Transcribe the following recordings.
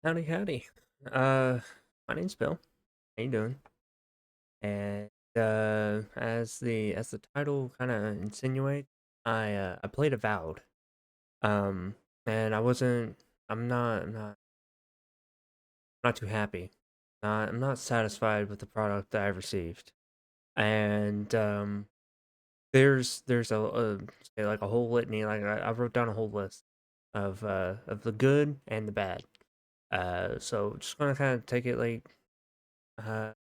Howdy, howdy. Uh, my name's Bill. How you doing? And as the title kind of insinuates, I played Avowed. Um, and I'm not too happy. I'm not satisfied with the product that I've received. And there's say like a whole litany. Like I wrote down a whole list of the good and the bad. So just gonna kind of take it like uh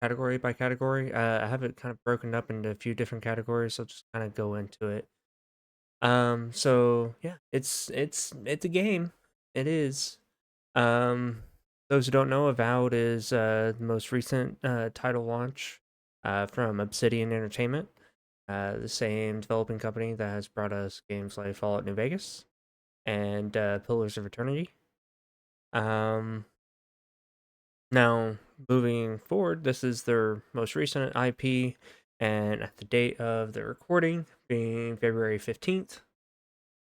category by category. I have it kind of broken up into a few different categories, so I'll just kind of go into it. So yeah, it's a game. It is. Um, those who don't know, Avowed is the most recent title launch from Obsidian Entertainment, the same developing company that has brought us games like Fallout New Vegas and Pillars of Eternity. Um, Now, moving forward, this is their most recent IP, and at the date of the recording, being February 15th,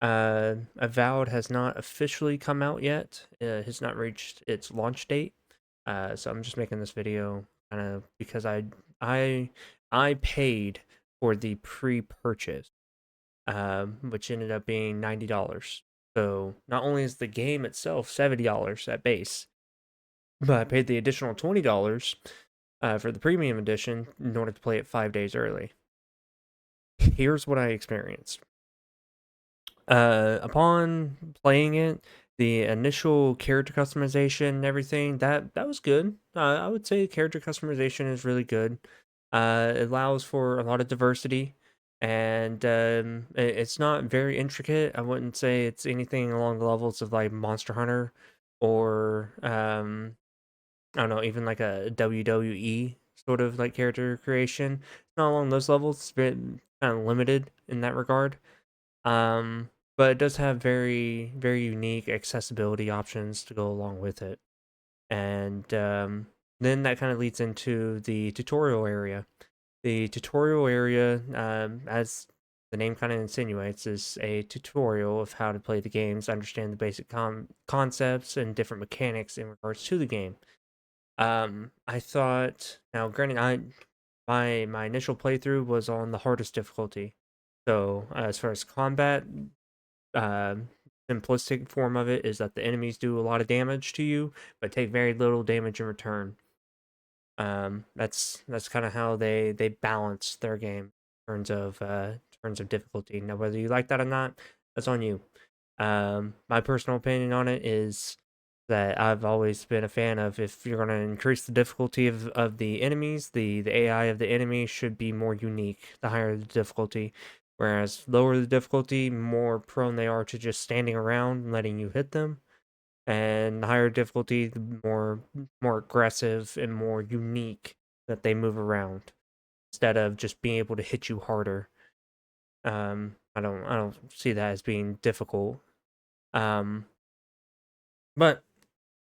Avowed has not officially come out yet. It has not reached its launch date. So I'm just making this video kind of because I I paid for the pre-purchase, which ended up being $90. So not only is the game itself $70 at base, but I paid the additional $20 for the premium edition in order to play it 5 days early. Here's what I experienced. Upon playing it, the initial character customization and everything that was good. I would say character customization is really good. It allows for a lot of diversity, and it's not very intricate. I wouldn't say it's anything along the levels of like Monster Hunter or I don't know, even like a WWE sort of like character creation. Not along those levels. It's been kind of limited in that regard. Um, but it does have very, very unique accessibility options to go along with it. And then that kind of leads into the tutorial area. The tutorial area, as the name kind of insinuates, is a tutorial of how to play the games, understand the basic concepts and different mechanics in regards to the game. I thought now granted my initial playthrough was on the hardest difficulty. So, as far as combat, um simplistic form of it is that the enemies do a lot of damage to you, but take very little damage in return. That's kind of how they balance their game in terms of difficulty. Now, whether you like that or not, that's on you. My personal opinion on it is that I've always been a fan of if you're going to increase the difficulty of the enemies, the AI of the enemy should be more unique, the higher the difficulty. Whereas lower the difficulty, more prone they are to just standing around and letting you hit them. And the higher difficulty, the more aggressive and more unique that they move around instead of just being able to hit you harder. I don't see that as being difficult. Um, but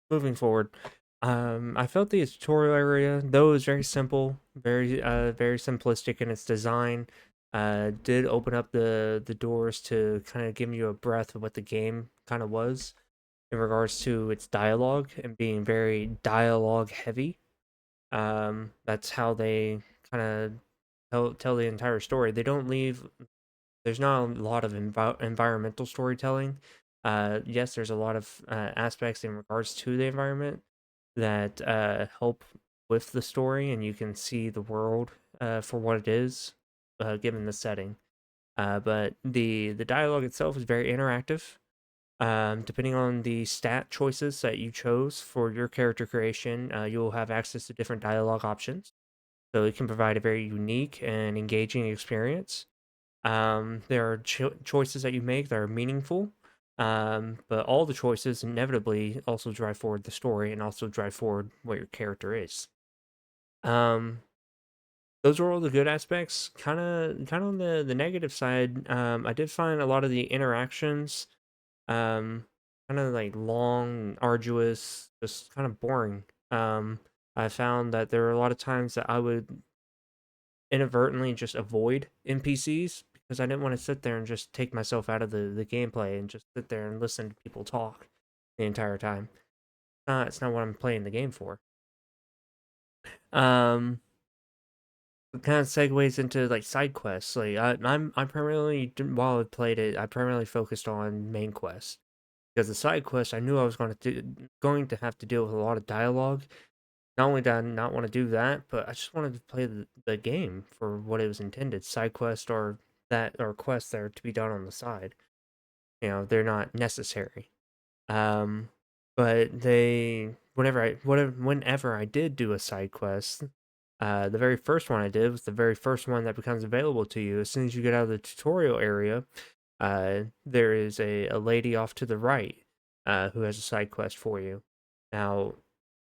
moving forward, I felt the tutorial area, though it was very simple, very simplistic in its design, did open up the doors to kind of give you a breath of what the game kind of was in regards to its dialogue and being very dialogue heavy. That's how they kind of tell the entire story. They don't leave. There's not a lot of environmental storytelling. Yes, there's a lot of aspects in regards to the environment that help with the story, and you can see the world for what it is, given the setting. But the dialogue itself is very interactive. Depending on the stat choices that you chose for your character creation, you'll have access to different dialogue options. So it can provide a very unique and engaging experience. There are choices that you make that are meaningful, but all the choices inevitably also drive forward the story and also drive forward what your character is. Um, those are all the good aspects. Kind of on the negative side, I did find a lot of the interactions um, kind of like long, arduous, just kind of boring. I found that there were a lot of times that I would inadvertently just avoid NPCs because I didn't want to sit there and just take myself out of the gameplay and just sit there and listen to people talk the entire time. it's not what I'm playing the game for. Um, it kind of segues into like side quests. Like I primarily while I played it, I primarily focused on main quests because the side quests I knew I was going to have to deal with a lot of dialogue. Not only did I not want to do that, but I just wanted to play the game for what it was intended. Side quests or quests that are to be done on the side. They're not necessary. Um, but whenever I did do a side quest, the very first one I did was the very first one that becomes available to you as soon as you get out of the tutorial area. There is a lady off to the right, who has a side quest for you. Now,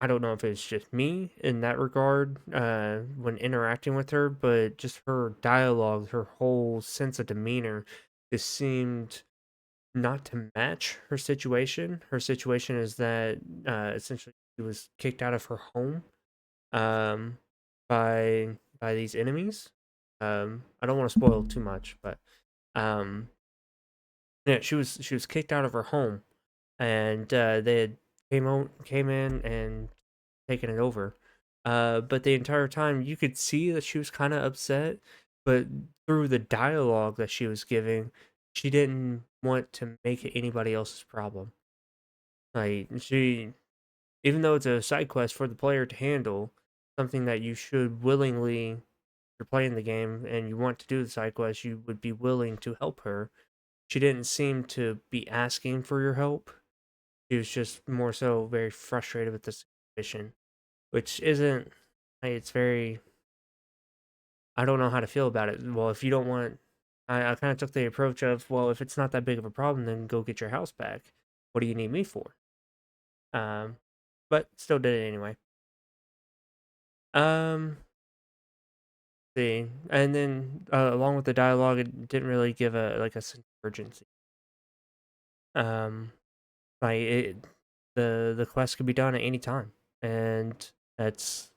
I don't know if it's just me in that regard, when interacting with her, but just her dialogue, her whole sense of demeanor, just seemed not to match her situation. Her situation is that essentially she was kicked out of her home, um, by these enemies. I don't want to spoil too much, but um, yeah, she was kicked out of her home, and they had came in and taken it over. But the entire time you could see that she was kind of upset, but through the dialogue that she was giving, she didn't want to make it anybody else's problem. Like even though it's a side quest for the player to handle, something that you should willingly, if you're playing the game and you want to do the side quest, you would be willing to help her. She didn't seem to be asking for your help. She was just more so very frustrated with the situation, which isn't. It's very. I don't know how to feel about it. Well, if you don't want, I kind of took the approach of, well, if it's not that big of a problem, then go get your house back. What do you need me for? Um, but still did it anyway. Um, see, and then along with the dialogue, it didn't really give a sense of urgency. Um, like the quest could be done at any time, and that's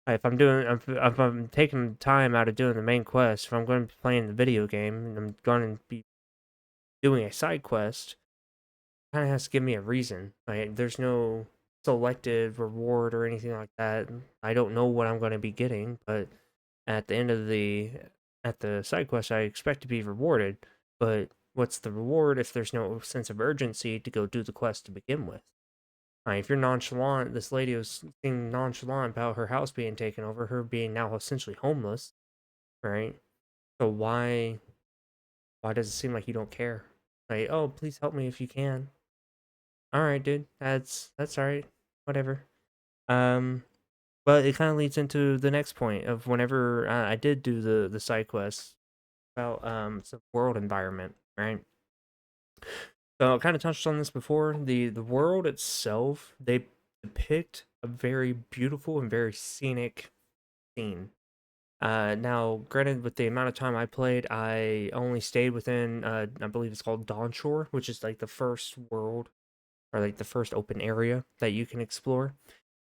if I'm taking time out of doing the main quest, if I'm going to be playing the video game and I'm going to be doing a side quest, kind of has to give me a reason. Like there's no selected reward or anything like that. I don't know what I'm going to be getting, but at the end of the side quest, I expect to be rewarded. But what's the reward if there's no sense of urgency to go do the quest to begin with? If you're nonchalant, this lady was being nonchalant about her house being taken over, her being now essentially homeless, right? So why does it seem like you don't care? Like, oh, please help me if you can. All right, dude, that's all right, whatever. Um, but it kind of leads into the next point of whenever I did do the side quest about some world environment, right? So I kind of touched on this before. The world itself, they depict a very beautiful and very scenic scene. Now, granted, with the amount of time I played, I only stayed within, I believe it's called Dawn Shore, which is like the first world or like the first open area that you can explore.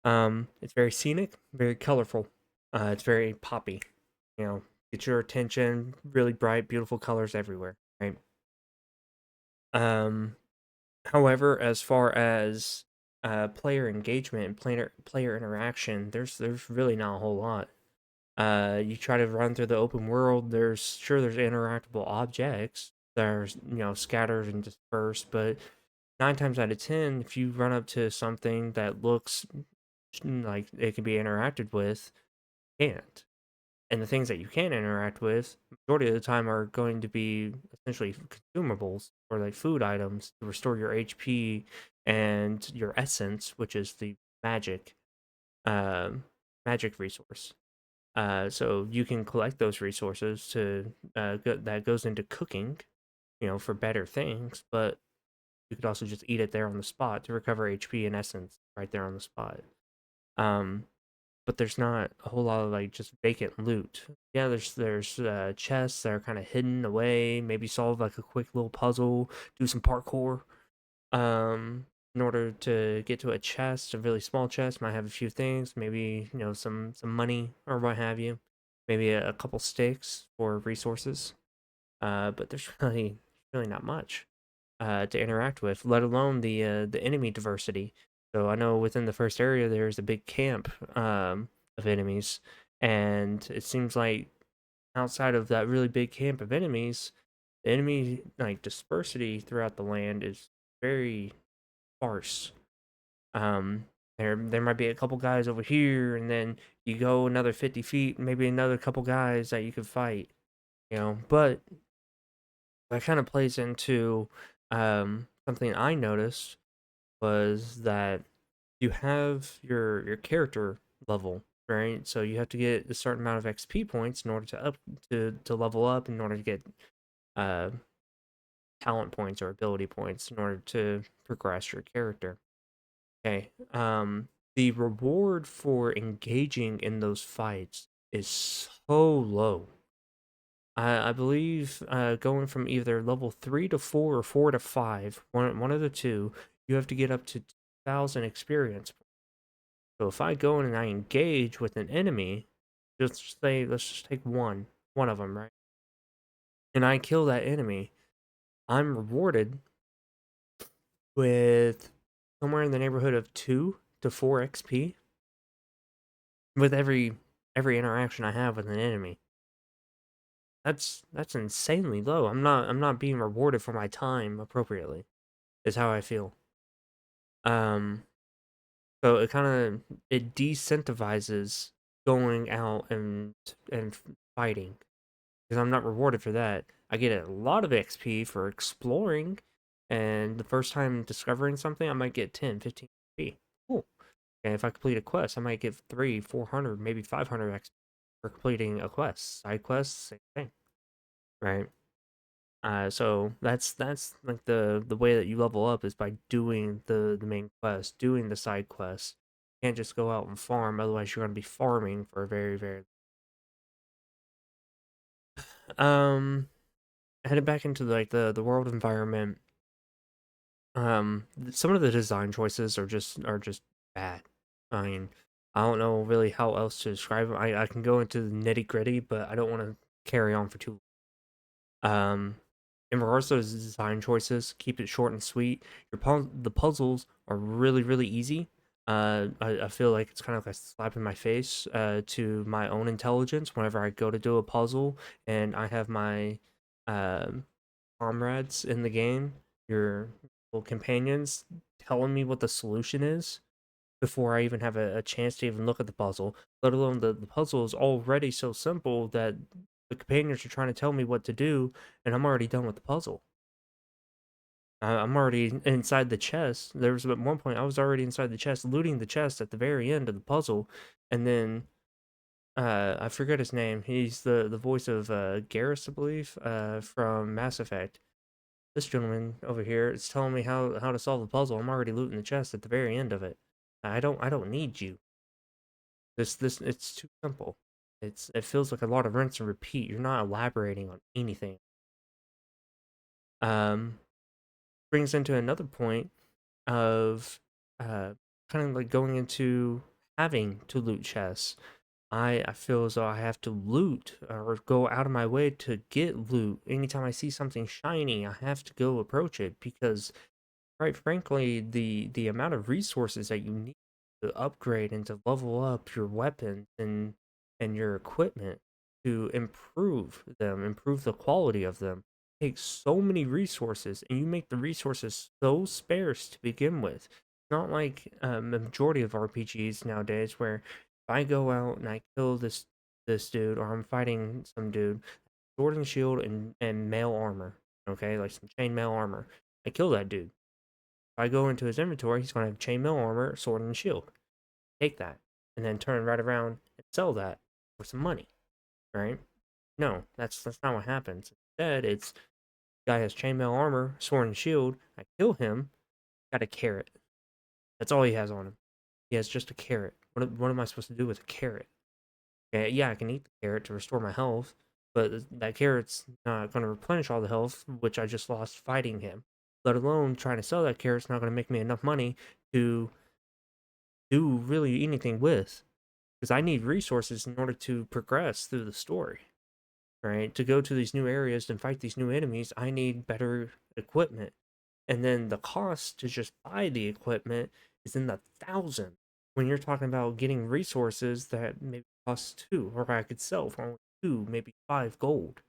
It's very scenic, very colorful. It's very poppy. Get your attention. Really bright, beautiful colors everywhere. Right. Um, However, as far as player engagement and player interaction, there's really not a whole lot. You try to run through the open world. There's interactable objects that are scattered and dispersed, but 9 times out of 10, if you run up to something that looks like it can be interacted with, you can't. And the things that you can interact with, majority of the time, are going to be essentially consumables or like food items to restore your HP and your essence, which is the magic, um, magic resource. So you can collect those resources that goes into cooking, for better things. But you could also just eat it there on the spot to recover HP and essence right there on the spot. Um, but there's not a whole lot of like just vacant loot. Yeah, there's chests that are kind of hidden away. Maybe solve like a quick little puzzle, do some parkour. In order to get to a chest, a really small chest might have a few things. Maybe some money or what have you. Maybe a couple sticks for resources. But there's really not much to interact with. Let alone the enemy diversity. So I know within the first area there's a big camp of enemies, and it seems like outside of that really big camp of enemies, the enemy like dispersity throughout the land is very sparse. Um, there might be a couple guys over here, and then you go another 50 feet, maybe another couple guys that you could fight. But that kind of plays into something I noticed was that you have your character level, right? So you have to get a certain amount of XP points in order to level up, in order to get uh, talent points or ability points in order to progress your character. Okay. The reward for engaging in those fights is so low. I believe going from either level 3 to 4 or 4 to 5, one of the two, you have to get up to 2,000 experience. So if I go in and I engage with an enemy, just say, let's just take one of them, right? And I kill that enemy, I'm rewarded with somewhere in the neighborhood of 2 to 4 XP with every interaction I have with an enemy. That's insanely low. I'm not being rewarded for my time appropriately. Is how I feel. Um, so it decentivizes going out and fighting because I'm not rewarded for that. I get a lot of XP for exploring, and the first time discovering something, I might get 10, 15 XP. Cool. And if I complete a quest, I might get 3, 400, maybe 500 XP for completing a quest. Side quests, same thing, right? So that's like the way that you level up is by doing the main quest, doing the side quests. You can't just go out and farm, otherwise you're gonna be farming for a very, very um headed back into like the world environment. Some of the design choices are just bad. I mean, I don't know really how else to describe them. I can go into the nitty gritty, but I don't want to carry on for too Um, in regards to those design choices, keep it short and sweet. The puzzles are really, really easy. I feel like it's kind of like a slap in my face to my own intelligence whenever I go to do a puzzle and I have my um, comrades in the game, your little companions, telling me what the solution is before I even have a chance to even look at the puzzle, let alone the puzzle is already so simple that the companions are trying to tell me what to do, and I'm already done with the puzzle. I'm already inside the chest. There was at one point I was already inside the chest, looting the chest at the very end of the puzzle, and then I forget his name. He's the voice of Garrus, I believe, from Mass Effect. This gentleman over here is telling me how to solve the puzzle. I'm already looting the chest at the very end of it. I don't need you. This it's too simple. It feels like a lot of rinse and repeat. You're not elaborating on anything. Um, Brings into another point of uh kind of like going into having to loot chests. I feel as though I have to loot or go out of my way to get loot. Anytime I see something shiny, I have to go approach it because quite frankly, the amount of resources that you need to upgrade and to level up your weapons and your equipment to improve the quality of them, takes so many resources, and you make the resources so sparse to begin with. It's not like the majority of RPGs nowadays, where if I go out and I kill this dude, or I'm fighting some dude, sword and shield and mail armor, okay, like some chainmail armor. I kill that dude. If I go into his inventory, he's going to have chainmail armor, sword, and shield. Take that, and then turn right around and sell that for some money, right? No, that's not what happens. Instead, it's guy has chainmail armor, sword, and shield. I kill him, got a carrot. That's all he has on him. He has just a carrot. What am I supposed to do with a carrot? Okay, yeah, I can eat the carrot to restore my health, but that carrot's not going to replenish all the health, which I just lost fighting him. Let alone trying to sell that carrot's not going to make me enough money to do really anything with, because I need resources in order to progress through the story, right? To go to these new areas and fight these new enemies, I need better equipment. And then the cost to just buy the equipment is in the thousands when you're talking about getting resources that maybe cost two, or I could sell for only two, maybe five gold.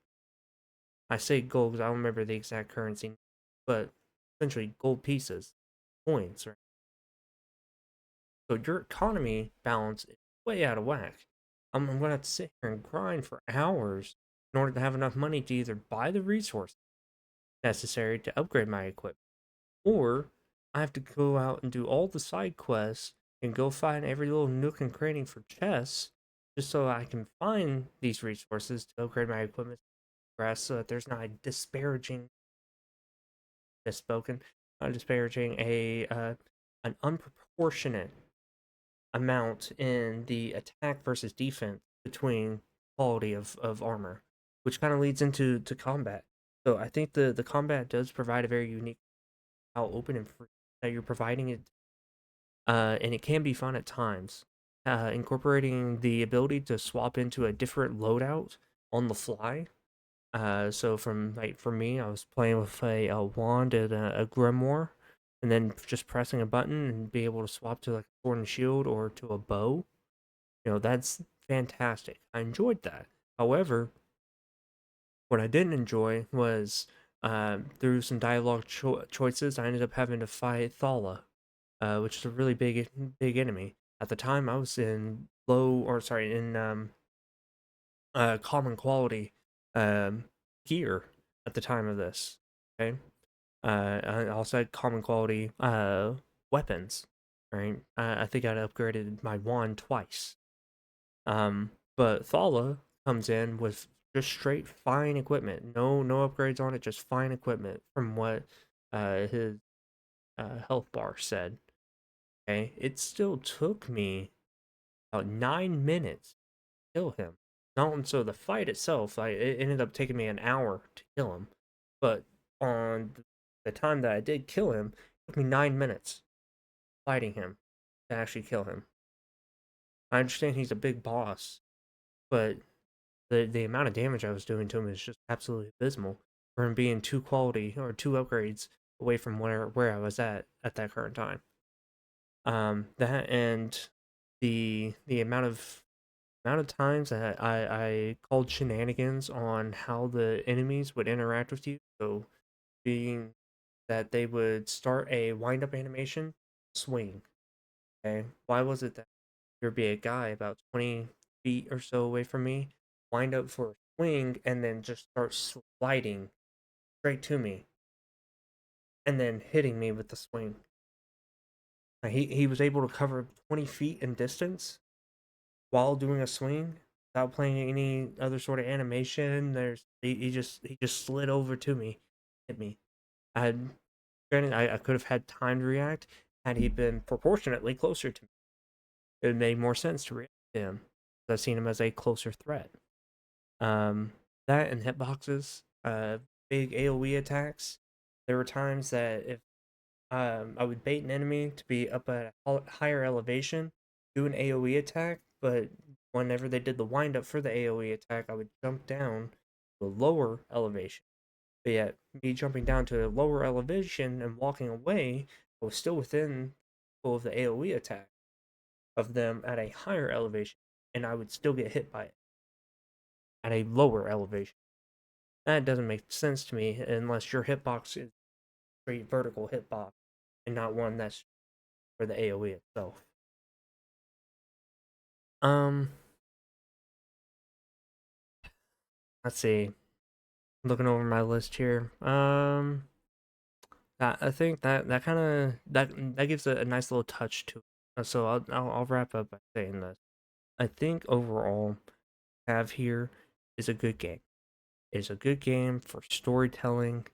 I say gold because I don't remember the exact currency, but essentially gold pieces, coins, right? So your economy balance is way out of whack. I'm gonna have to sit here and grind for hours in order to have enough money to either buy the resources necessary to upgrade my equipment, or I have to go out and do all the side quests and go find every little nook and cranny for chests just so I can find these resources to upgrade my equipment so that there's not a disparaging misspoken, not disparaging a an unproportionate amount in the attack versus defense between quality of armor, which kind of leads into combat. So I think the combat does provide a very unique how open and free that you're providing it, and it can be fun at times. Incorporating the ability to swap into a different loadout on the fly. So from like for me, I was playing with a wand and a grimoire, and then just pressing a button and be able to swap to like a sword and shield or to a bow. That's fantastic. I enjoyed that. However, what I didn't enjoy was through some dialogue choices, I ended up having to fight Thala, which is a really big enemy. At the time, I was in common quality um, gear at the time of this. Okay, I also had common quality weapons. Right, I think I'd upgraded my wand twice. But Thala comes in with just straight fine equipment. No upgrades on it, just fine equipment from what his health bar said. Okay. It still took me about 9 minutes to kill him. Not so the fight itself, it ended up taking me an hour to kill him. But on the time that I did kill him, it took me 9 minutes fighting him to actually kill him. I understand he's a big boss, but the amount of damage I was doing to him is just absolutely abysmal for him being two quality or two upgrades away from where I was at that current time. That and the amount of times that I called shenanigans on how the enemies would interact with you. So being that they would start a wind up animation, swing. Okay, why was it that there'd be a guy about 20 feet or so away from me, wind up for a swing, and then just start sliding straight to me, and then hitting me with the swing. He was able to cover 20 feet in distance while doing a swing without playing any other sort of animation. He just slid over to me, hit me. I had granted I could have had time to react had he been proportionately closer to me. It made more sense to react to him. I've seen him as a closer threat. Um, that and hitboxes, big AoE attacks. There were times that if I would bait an enemy to be up at a higher elevation, do an AoE attack, but whenever they did the wind up for the AoE attack, I would jump down to a lower elevation. But yet, me jumping down to a lower elevation and walking away, I was still within of the AoE attack of them at a higher elevation, and I would still get hit by it at a lower elevation. That doesn't make sense to me unless your hitbox is straight vertical hitbox and not one that's for the AoE itself. Um, let's see. Looking over my list here. I think that kind of that gives a nice little touch to it. So I'll wrap up by saying this. I think overall, have here is a good game. It's a good game for storytelling,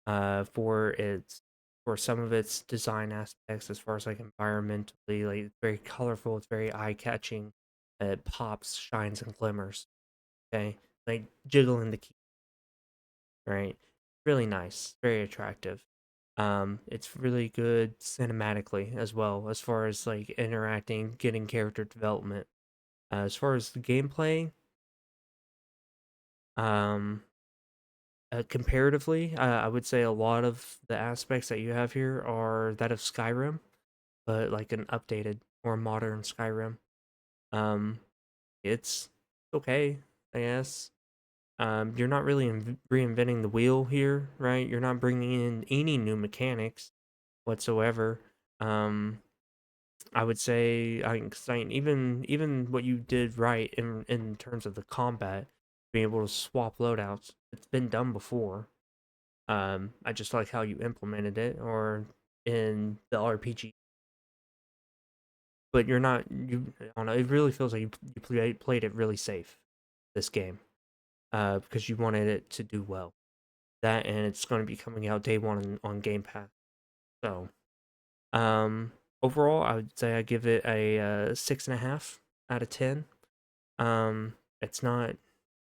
for some of its design aspects as far as like environmentally, like it's very colorful, it's very eye catching, it pops, shines, and glimmers. Okay, like jiggling the key, right? Really nice, very attractive. It's really good cinematically as well, as far as like interacting, getting character development. As far as the gameplay, um, comparatively, I would say a lot of the aspects that you have here are that of Skyrim. but like an updated or modern Skyrim. Um, it's okay, I guess. You're not really reinventing the wheel here, right? You're not bringing in any new mechanics whatsoever. Um, I would say, even what you did right in terms of the combat, being able to swap loadouts, it's been done before. I just like how you implemented it, or in the RPG. But you're not I don't know. It really feels like played it really safe this game, because you wanted it to do well. That, and it's going to be coming out day one on Game Pass. So, um, overall, I would say I give it a 6.5 out of 10. It's not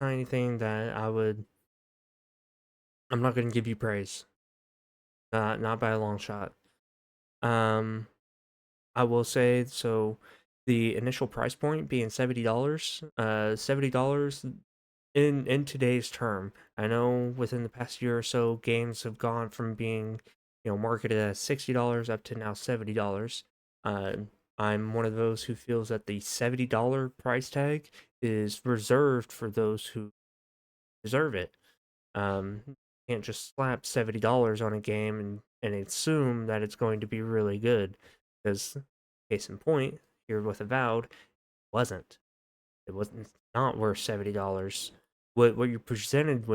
anything that I'm not going to give you praise. Not by a long shot. Um, I will say, so the initial price point being $70, $70 in today's term. I know within the past year or so, games have gone from being, marketed at $60 up to now $70. Uh, I'm one of those who feels that the $70 price tag is reserved for those who deserve it. You can't just slap $70 on a game and assume that it's going to be really good. Because, case in point, here with Avowed, it wasn't. It wasn't not worth $70. What you presented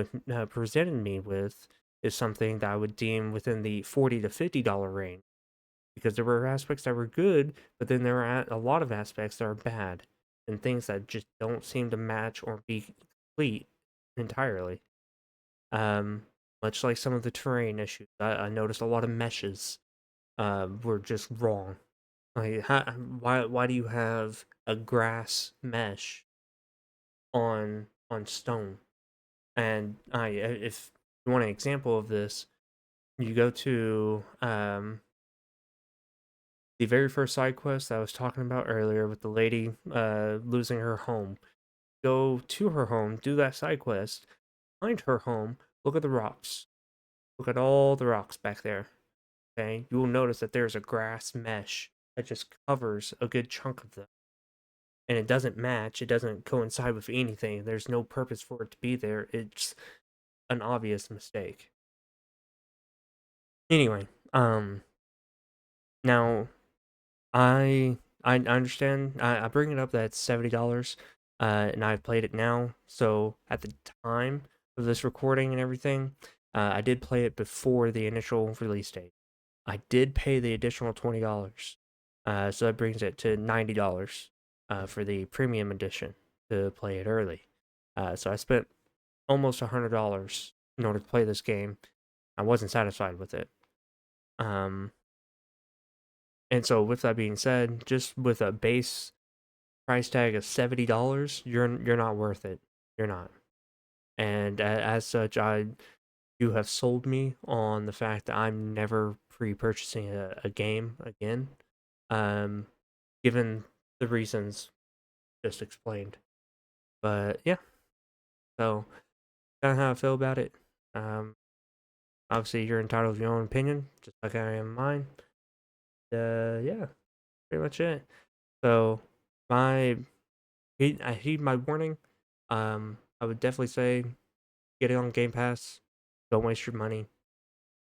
me with is something that I would deem within the $40 to $50 range. Because there were aspects that were good, but then there are a lot of aspects that are bad, and things that just don't seem to match or be complete entirely. Um, Much like some of the terrain issues, I noticed a lot of meshes were just wrong. Like, why do you have a grass mesh on stone? And if you want an example of this, you go to the very first side quest I was talking about earlier with the lady losing her home. Go to her home, do that side quest, find her home, look at the rocks. Look at all the rocks back there. Okay, you will notice that there's a grass mesh that just covers a good chunk of them. And it doesn't match, it doesn't coincide with anything. There's no purpose for it to be there. It's an obvious mistake. Anyway, now I understand. I bring it up that it's $70, and I've played it now. So at the time of this recording and everything, I did play it before the initial release date. I did pay the additional $20, so that brings it to $90 for the premium edition to play it early. So I spent almost $100 in order to play this game. I wasn't satisfied with it. Um, and so with that being said, just with a base price tag of $70, you're not worth it. You're not. And as such, you have sold me on the fact that I'm never pre-purchasing a game again. Um, Given the reasons just explained. But yeah, so kind of how I feel about it. Um, Obviously, you're entitled to your own opinion, just like I am mine. Yeah, pretty much it. So my I heed my warning. I would definitely say get it on Game Pass. Don't waste your money.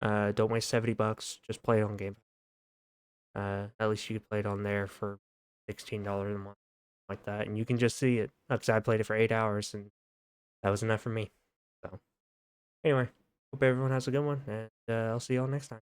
Don't waste $70. Just play it on Game Pass. At least you could play it on there for $16 a month, like that, and you can just see it. Because I played it for 8 hours, and that was enough for me. So anyway, hope everyone has a good one, and I'll see y'all next time.